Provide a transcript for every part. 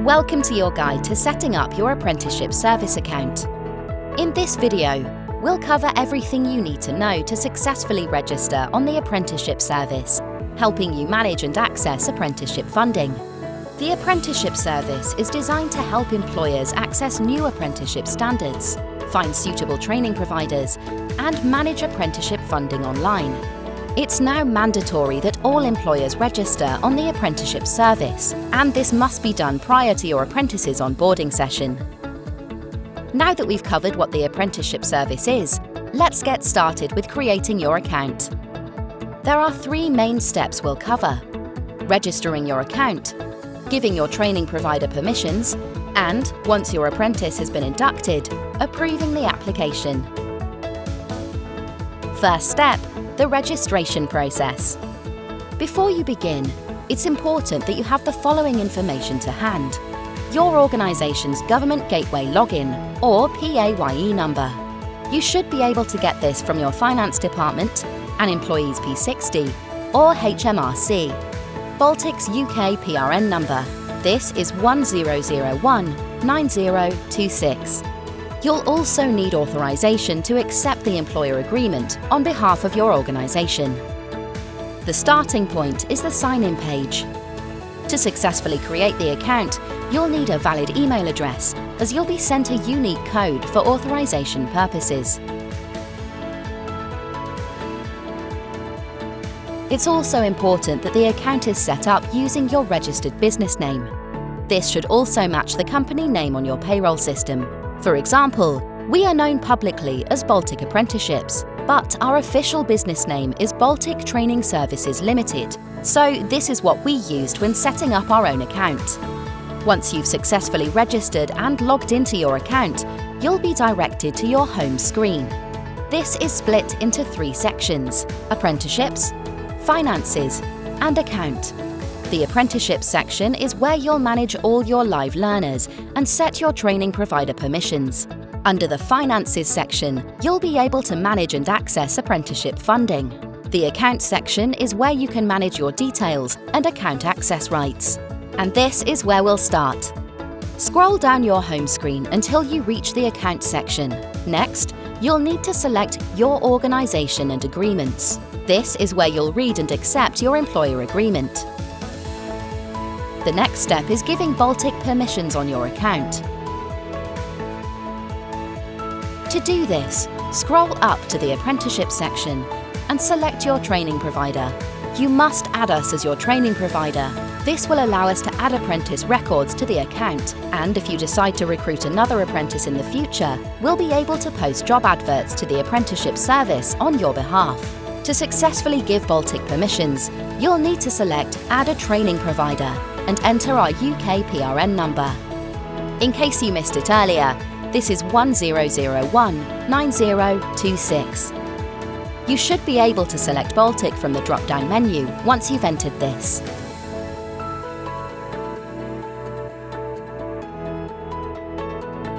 Welcome to your guide to setting up your apprenticeship service account. In this video, we'll cover everything you need to know to successfully register on the apprenticeship service, helping you manage and access apprenticeship funding. The apprenticeship service is designed to help employers access new apprenticeship standards, find suitable training providers, and manage apprenticeship funding online. It's now mandatory that all employers register on the apprenticeship service, and this must be done prior to your apprentice's onboarding session. Now that we've covered what the apprenticeship service is, let's get started with creating your account. There are 3 main steps we'll cover: registering your account, giving your training provider permissions, and, once your apprentice has been inducted, approving the application. First step, the registration process. Before you begin, it's important that you have the following information to hand: your organisation's Government Gateway Login, or PAYE number. You should be able to get this from your Finance Department, an employee's P60, or HMRC. Baltic's UK PRN number. This is 10019026. You'll also need authorisation to accept the employer agreement on behalf of your organisation. The starting point is the sign-in page. To successfully create the account, you'll need a valid email address, as you'll be sent a unique code for authorisation purposes. It's also important that the account is set up using your registered business name. This should also match the company name on your payroll system. For example, we are known publicly as Baltic Apprenticeships, but our official business name is Baltic Training Services Limited, so this is what we used when setting up our own account. Once you've successfully registered and logged into your account, you'll be directed to your home screen. This is split into 3 sections: apprenticeships, finances, and account. The apprenticeship section is where you'll manage all your live learners and set your training provider permissions. Under the finances section, you'll be able to manage and access apprenticeship funding. The account section is where you can manage your details and account access rights. And this is where we'll start. Scroll down your home screen until you reach the account section. Next, you'll need to select your organisation and agreements. This is where you'll read and accept your employer agreement. The next step is giving Baltic permissions on your account. To do this, scroll up to the apprenticeship section and select your training provider. You must add us as your training provider. This will allow us to add apprentice records to the account, and if you decide to recruit another apprentice in the future, we'll be able to post job adverts to the apprenticeship service on your behalf. To successfully give Baltic permissions, you'll need to select Add a Training Provider and enter our UK PRN number. In case you missed it earlier, this is 10019026. You should be able to select Baltic from the drop-down menu once you've entered this.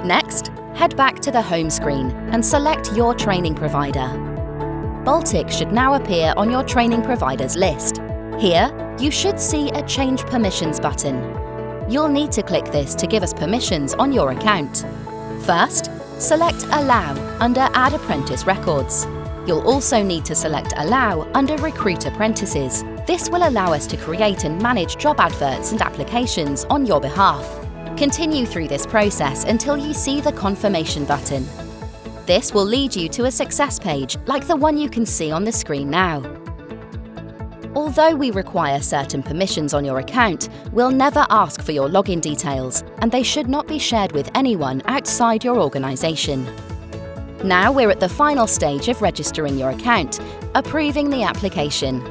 Next, head back to the home screen and select your training provider. Baltic should now appear on your training providers list. Here, you should see a Change Permissions button. You'll need to click this to give us permissions on your account. First, select Allow under Add Apprentice Records. You'll also need to select Allow under Recruit Apprentices. This will allow us to create and manage job adverts and applications on your behalf. Continue through this process until you see the Confirmation button. This will lead you to a success page like the one you can see on the screen now. Although we require certain permissions on your account, we'll never ask for your login details, and they should not be shared with anyone outside your organisation. Now we're at the final stage of registering your account, approving the application.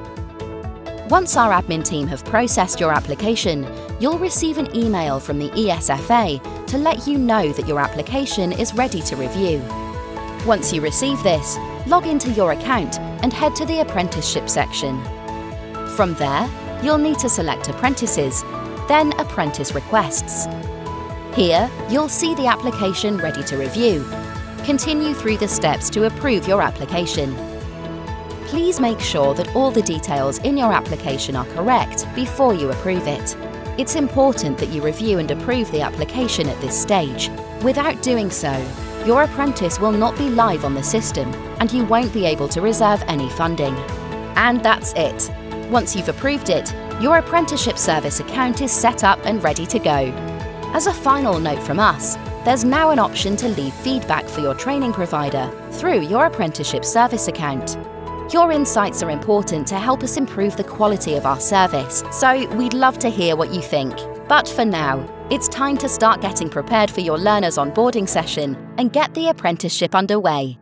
Once our admin team have processed your application, you'll receive an email from the ESFA to let you know that your application is ready to review. Once you receive this, log into your account and head to the apprenticeship section. From there, you'll need to select apprentices, then apprentice requests. Here, you'll see the application ready to review. Continue through the steps to approve your application. Please make sure that all the details in your application are correct before you approve it. It's important that you review and approve the application at this stage. Without doing so, your apprentice will not be live on the system and you won't be able to reserve any funding. And that's it. Once you've approved it, your apprenticeship service account is set up and ready to go. As a final note from us, there's now an option to leave feedback for your training provider through your apprenticeship service account. Your insights are important to help us improve the quality of our service, so we'd love to hear what you think. But for now, it's time to start getting prepared for your learners onboarding session and get the apprenticeship underway.